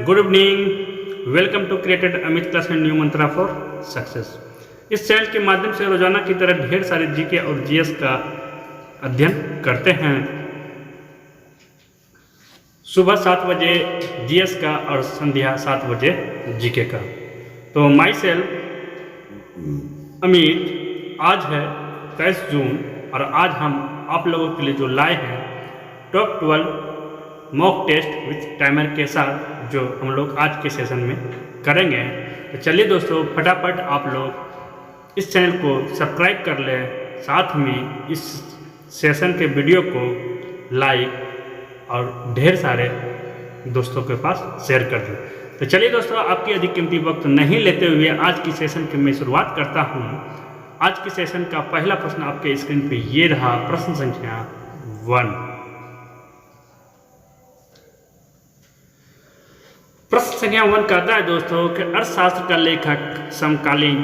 Good evening, welcome to created Amit class and new mantra for success. इस channel के माध्यम से रोजाना की तरह ढेर सारे जीके और जीएस का अध्ययन करते हैं। सुबह 7 बजे जीएस का और संध्या 7 बजे जीके का। तो माई सेल्फ अमित, आज है 23 जून और आज हम आप लोगों के लिए जो लाए हैं top 12 mock test with timer के साथ, जो हम लोग आज के सेशन में करेंगे। तो चलिए दोस्तों, फटाफट आप लोग इस चैनल को सब्सक्राइब कर लें, साथ में इस सेशन के वीडियो को लाइक और ढेर सारे दोस्तों के पास शेयर कर दें। तो चलिए दोस्तों, आपकी अधिक कीमती वक्त नहीं लेते हुए आज की सेशन की मैं शुरुआत करता हूँ। आज की सेशन का पहला प्रश्न आपके स्क्रीन पे ये रहा, प्रश्न संख्या 1। प्रश्न संख्या 1 कहता है दोस्तों कि अर्थशास्त्र का लेखक समकालीन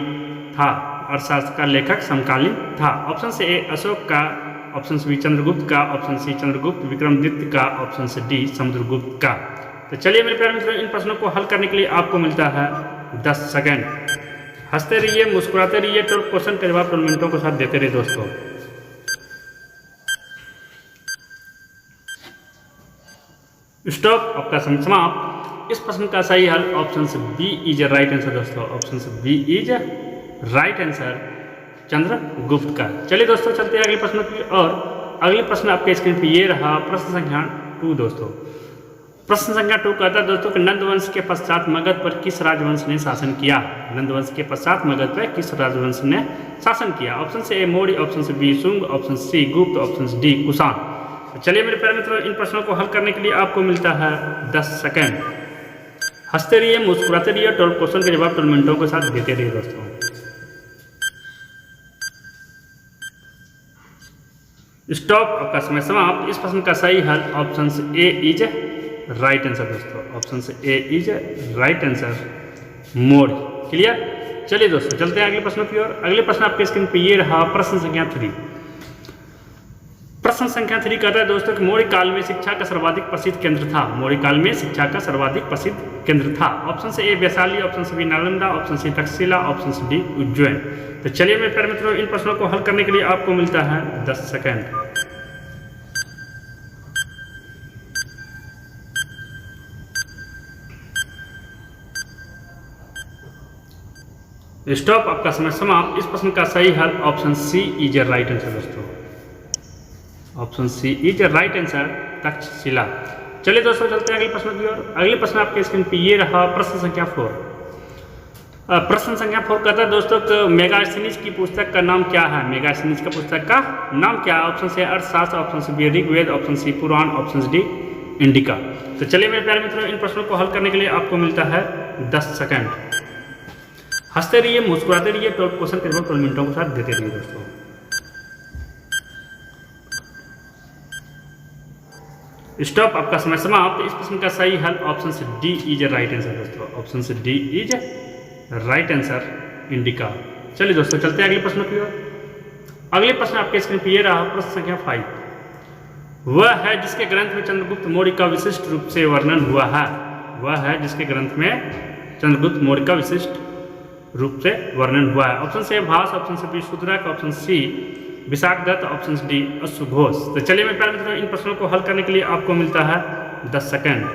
था। अर्थशास्त्र का लेखक समकालीन था। ऑप्शन से ए अशोक का, ऑप्शन बी चंद्रगुप्त का, ऑप्शन सी चंद्रगुप्त विक्रमादित्य का, ऑप्शन से डी समुद्रगुप्त का। तो चलिए मेरे प्यारे मित्रों, इन प्रश्नों को हल करने के लिए आपको मिलता है 10 सेकेंड। हंसते रहिए, मुस्कुराते रहिए, तो क्वेश्चन का जवाब 2 मिनटों के साथ देते रहिए दोस्तों। स्टॉप, आपका समय समाप्त। इस प्रश्न का सही हल ऑप्शन से बी इज राइट आंसर दोस्तों। ऑप्शन से B is right answer, Chandragupta का। चलिए दोस्तों, चलते हैं अगले प्रश्न की और अगले प्रश्न आपके स्क्रीन पे ये रहा, प्रश्न संख्या 2 दोस्तों। प्रश्न संख्या 2 कहता है दोस्तों कि नंदवंश के पश्चात मगध पर किस राजवंश ने शासन किया। नंदवंश के पश्चात मगध पर किस राजवंश ने शासन किया। ऑप्शन से ए मौर्य, ऑप्शन से बी शुंग, ऑप्शन सी गुप्त, ऑप्शन से डी कुषाण। चलिए मेरे प्यारे मित्रों, इन प्रश्नों को हल करने के लिए आपको मिलता है 10 सेकेंड। हंसते रहिए, मुस्कुराते रहिए, और क्वेश्चन के जवाब 2 मिनटों के साथ देते रहिए दोस्तों। स्टॉप, आपका समय समाप्त। इस प्रश्न का सही हल ऑप्शन से ए इज राइट आंसर दोस्तों। ऑप्शन से A is right answer, Maurya. Clear. चलिए दोस्तों, चलते हैं अगले प्रश्न की ओर। अगले प्रश्न आपके स्क्रीन पे ये रहा, प्रश्न संख्या 3। प्रश्न संख्या 3 कहता है दोस्तों कि मौर्य काल में शिक्षा का सर्वाधिक प्रसिद्ध केंद्र था। मौर्य काल में शिक्षा का सर्वाधिक प्रसिद्ध केंद्र था। ऑप्शन से ए वैशाली, ऑप्शन से बी नालंदा, ऑप्शन से तक्षशिला, ऑप्शन से डी उज्जैन। तो चलिए मेरे प्यारे मित्रों, इन प्रश्नों को हल करने के लिए आपको मिलता है 10 सेकेंड। स्टॉप, आपका समय समाप्त। इस प्रश्न का सही हल option C is right answer दोस्तों। Option C is right answer, Takshashila. चलिए दोस्तों, चलते हैं अगले प्रश्न की ओर। अगले प्रश्न आपके स्क्रीन पे ये रहा, प्रश्न संख्या 4। प्रश्न संख्या 4 कहता है दोस्तों कि मेगास्थनीज की पुस्तक का नाम क्या है। मेगास्थनीज का पुस्तक का नाम क्या है। ऑप्शन से अर्थशास्त्र, ऑप्शन से बी ऋग्वेद, ऑप्शन सी पुराण, ऑप्शन से डी इंडिका। तो चलिए मेरे प्यारे मित्रों, इन प्रश्नों को हल करने के लिए आपको मिलता है 10 सेकेंड। हंसते रहिए, मुस्कुराते रहिए, तो क्वेश्चन के जवाब 2 मिनटों के साथ देते रहिए दोस्तों। स्टॉप, आपका समय समाप्त। इस प्रश्न का सही हल ऑप्शन से डी इज राइट आंसर दोस्तों। ऑप्शन से D is right answer, indica. चलिए दोस्तों, चलते हैं अगले प्रश्न की ओर। अगले प्रश्न आपके स्क्रीन पर ये रहा, प्रश्न संख्या 5। वह है जिसके ग्रंथ में चंद्रगुप्त मौर्य का विशिष्ट रूप से वर्णन हुआ है। वह है जिसके ग्रंथ में चंद्रगुप्त मौर्य का विशिष्ट रूप से वर्णन हुआ है। ऑप्शन से भास, ऑप्शन से B Shudraka, option C Vishakhadatta, option D अश्वघोष। तो चलिए मेरे प्यारे मित्रों, इन प्रश्नों को हल करने के लिए आपको मिलता है 10 सेकेंड।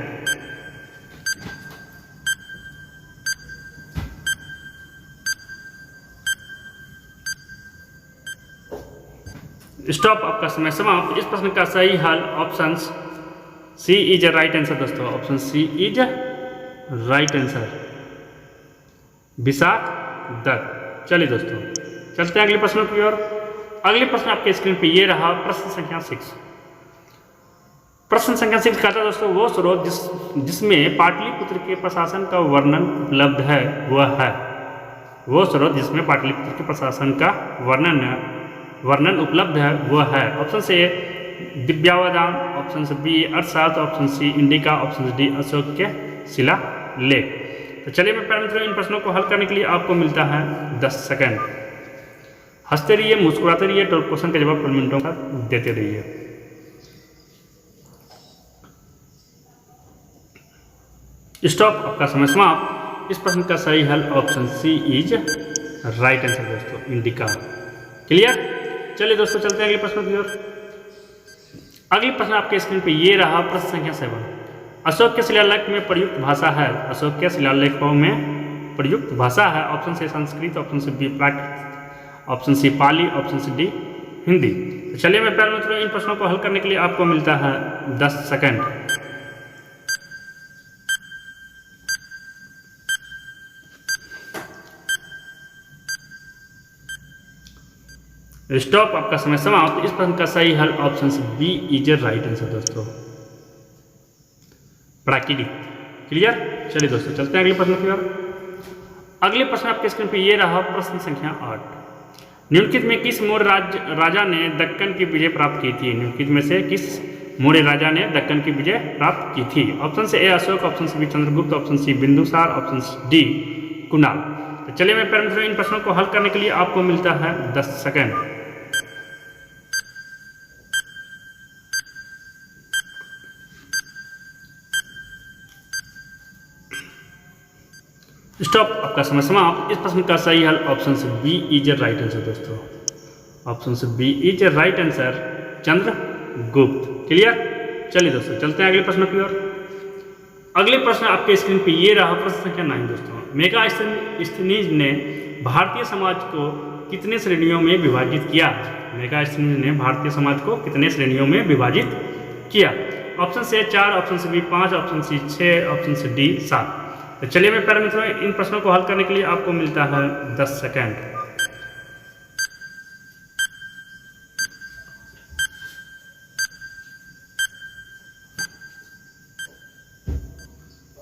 स्टॉप, आपका समय समाप्त। इस प्रश्न का सही हल option C is right answer दोस्तों। Option C is right answer, Vishakhadatta. चलिए दोस्तों, चलते हैं अगले प्रश्नों की ओर। अगले प्रश्न आपके स्क्रीन पे ये रहा, प्रश्न संख्या 6। प्रश्न संख्या 6 कहता है दोस्तों, वो स्रोत जिसमें पाटलिपुत्र के प्रशासन का वर्णन उपलब्ध है वह है। वो स्रोत जिसमें पाटलिपुत्र के प्रशासन का वर्णन उपलब्ध है वह है। ऑप्शन से दिव्यावदान, ऑप्शन से बी अर्थशास्त्र, ऑप्शन सी इंडिका, ऑप्शन से डी अशोक के शिलालेख। तो चलिए मेरे प्यारे मित्रों, इन प्रश्नों को हल करने के लिए आपको मिलता है 10 सेकेंड। हंसते रहिए, मुस्कुराते रहिए, तो क्वेश्चन का जवाब 2 मिनटों का देते रहिए। स्टॉप, आपका समय समाप्त। इस प्रश्न का सही हल option C is right answer दोस्तों, इंडिका। क्लियर। चलिए दोस्तों चलते हैं अगले प्रश्न की ओर। अगले प्रश्न आपके स्क्रीन पे ये रहा, प्रश्न संख्या 7। अशोक के शिलालेख में प्रयुक्त भाषा है। अशोक के शिलालेखों में प्रयुक्त भाषा है। ऑप्शन से संस्कृत, ऑप्शन से बी प्राकृत, ऑप्शन सी पाली, ऑप्शन सी डी हिंदी। तो चलिए मैं प्यारे मित्रों इन प्रश्नों को हल करने के लिए आपको मिलता है 10 सेकंड। स्टॉप, आपका समय समाप्त। इस प्रश्न का सही हल option B is right answer दोस्तों, प्राकृतिक। क्लियर। चलिए दोस्तों चलते हैं अगले प्रश्न की ओर। अगले प्रश्न आपके स्क्रीन पे ये रहा, प्रश्न संख्या 8। निम्नलिखित में किस मौर्य राजा ने दक्कन की विजय प्राप्त की थी। निम्नलिखित में से किस मौर्य राजा ने दक्कन की विजय प्राप्त की थी। ऑप्शन से ए अशोक, ऑप्शन से B Chandragupta, option C Bindusara, option D Kunal. तो चलिए मैं प्यारे मित्रों इन प्रश्नों को हल करने के लिए आपको मिलता है 10 सेकंड। स्टॉप, आपका समय समाप्त। इस प्रश्न का सही हल ऑप्शन से बी इज राइट आंसर दोस्तों, ऑप्शन से B is right answer, Chandragupta. Clear. चलिए दोस्तों चलते हैं अगले प्रश्न की ओर। अगले प्रश्न आपके स्क्रीन पे ये रहा, प्रश्न संख्या 9 दोस्तों। मेगास्थनीज ने भारतीय समाज को कितने श्रेणियों में विभाजित किया। मेगास्थनीज ने भारतीय समाज को कितने श्रेणियों में विभाजित किया। ऑप्शन से 4, ऑप्शन से बी 5, ऑप्शन सी 6, ऑप्शन से डी 7। तो चलिए मैं प्यारे मित्रों इन प्रश्नों को हल करने के लिए आपको मिलता है 10 सेकंड।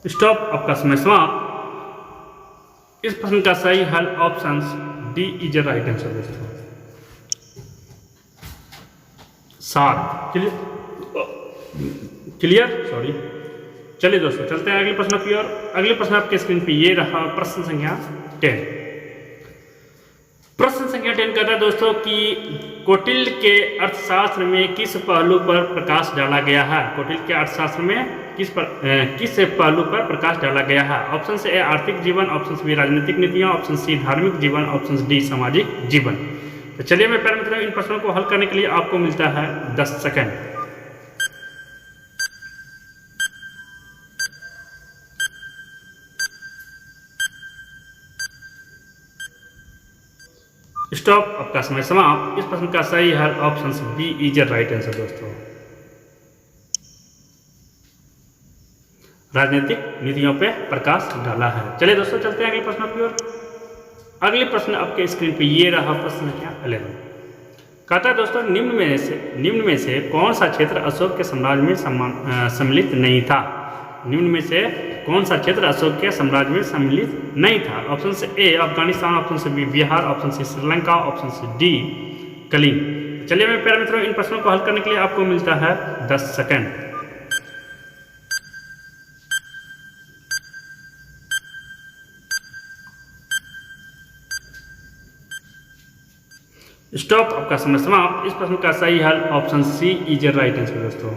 स्टॉप, आपका समय समाप्त। इस प्रश्न का सही हल option D is right answer दोस्तों, 7। क्लियर। सॉरी। चलिए दोस्तों चलते हैं अगले प्रश्न की ओर। अगले प्रश्न आपके स्क्रीन पे ये रहा, प्रश्न संख्या 10। प्रश्न संख्या 10 कहता है दोस्तों कि कौटिल्य के अर्थशास्त्र में किस पहलू पर प्रकाश डाला गया है। कौटिल्य के अर्थशास्त्र में किस पहलू पर प्रकाश डाला गया है। ऑप्शन से ए आर्थिक जीवन, ऑप्शन से बी राजनीतिक नीतियां, ऑप्शन सी धार्मिक जीवन, ऑप्शन डी सामाजिक जीवन। तो चलिए मैं प्यारे मित्रों इन प्रश्नों को हल करने के लिए आपको मिलता है 10 सेकंड। स्टॉप, आपका समय समाप्त। इस प्रश्न का सही हल option B is right answer दोस्तों, राजनीतिक नीतियों पे प्रकाश डाला है। चलिए दोस्तों चलते हैं अगले प्रश्न की ओर। अगले प्रश्न आपके स्क्रीन पे ये रहा, प्रश्न संख्या 11। कहता है दोस्तों निम्न में से कौन सा क्षेत्र अशोक के साम्राज्य में सम्मिलित नहीं था। निम्न में से कौन सा क्षेत्र अशोक के साम्राज्य में सम्मिलित नहीं था। ऑप्शन से ए अफगानिस्तान, ऑप्शन से बी बिहार, ऑप्शन से श्रीलंका, ऑप्शन से डी कलिंग। चलिए मैं प्यारे मित्रों इन प्रश्नों को हल करने के लिए आपको मिलता है 10 सेकंड। स्टॉप, आपका समय समाप्त। इस प्रश्न का सही हल option C is right answer दोस्तों,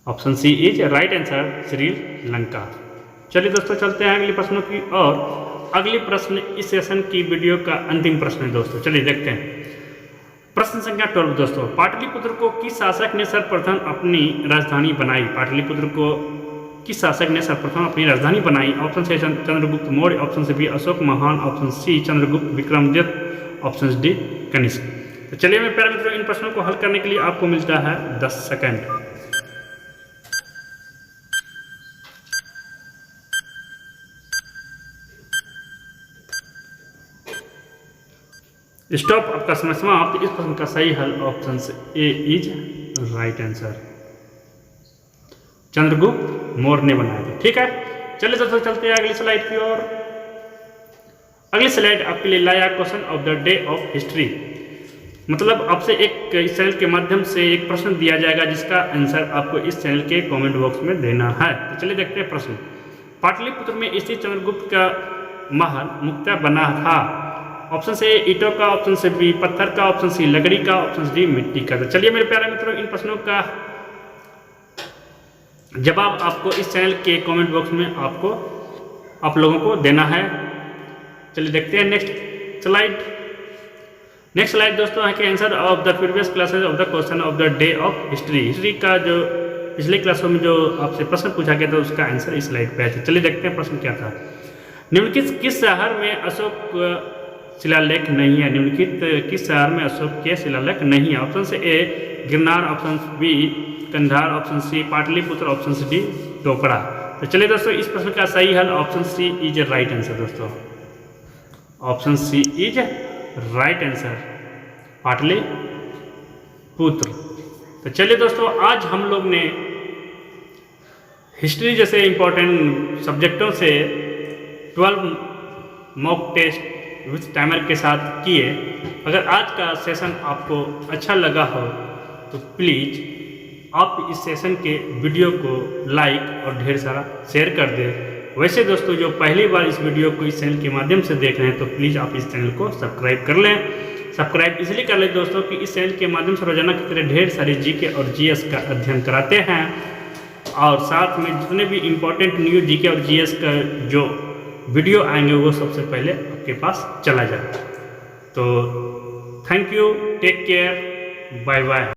option C is right answer, Sri Lanka. चलिए दोस्तों चलते हैं अगले प्रश्नों की और अगले प्रश्न इस सेशन की वीडियो का अंतिम प्रश्न है दोस्तों। चलिए देखते हैं प्रश्न संख्या 12 दोस्तों। पाटलिपुत्र को किस शासक ने सर्वप्रथम अपनी राजधानी बनाई। पाटलिपुत्र को किस शासक ने सर्वप्रथम अपनी राजधानी बनाई। ऑप्शन से चंद्रगुप्त मौर्य, ऑप्शन से बी अशोक महान, option C Chandragupta Vikramaditya, option D Kanishka. तो चलिए मैं प्यारे मित्रों इन प्रश्नों को हल करने के लिए आपको मिलता है 10 सेकंड। स्टॉप, आपका समय समाप्त। इस प्रश्न का सही हल option A is right answer, Chandragupta Maurya ने बनाया था। ठीक है। चलिए दोस्तों चलते हैं अगली स्लाइड की ओर। अगली स्लाइड आपके लिए लाया question of the day of history. मतलब आपसे एक इस चैनल के माध्यम से एक प्रश्न दिया जाएगा जिसका आंसर आपको इस चैनल के कमेंट बॉक्स में देना है। तो चलिए देखते हैं प्रश्न। पाटलिपुत्र में स्थित चंद्रगुप्त का महल मुख्यतः बना था। ऑप्शन से ईंटों का, ऑप्शन से बी पत्थर का, ऑप्शन सी लकड़ी का, ऑप्शन डी मिट्टी का। तो चलिए मेरे प्यारे मित्रों इन प्रश्नों का जवाब आपको इस चैनल के कमेंट बॉक्स में आप लोगों को देना है। चलिए देखते हैं नेक्स्ट स्लाइड। नेक्स्ट स्लाइड दोस्तों है कि answer of the previous classes of the question of the day of history का जो पिछले क्लासों में जो आपसे प्रश्न पूछा गया था उसका आंसर इस स्लाइड पे है। चलिए देखते हैं प्रश्न क्या था। निम्नलिखित किस शहर में अशोक शिलालेख नहीं है? निम्नलिखित किस शहर में अशोक के शिलालेख नहीं है? ऑप्शन से A Girnar, option B Kandahar, option C Pataliputra, option D Tokra. तो चलिए दोस्तों इस प्रश्न का सही हल option C is right answer दोस्तों। Option C is right answer, Pataliputra. तो चलिए दोस्तों आज हम लोग ने हिस्ट्री जैसे इंपॉर्टेंट सब्जेक्टों से 12 मॉक टेस्ट विथ टाइमर के साथ किए। अगर आज का सेशन आपको अच्छा लगा हो तो प्लीज़ आप इस सेशन के वीडियो को लाइक और ढेर सारा शेयर कर दें। वैसे दोस्तों जो पहली बार इस वीडियो को इस चैनल के माध्यम से देख रहे हैं तो प्लीज़ आप इस चैनल को सब्सक्राइब कर लें। सब्सक्राइब इसलिए कर लें दोस्तों कि इस चैनल के माध्यम से रोजाना की तरह ढेर सारी जीके और जीएस का अध्ययन कराते हैं और साथ में जितने भी इम्पोर्टेंट न्यू जीके और जीएस का जो वीडियो आएंगे वो सबसे पहले आपके पास चला जाए। तो thank you, take care, bye bye.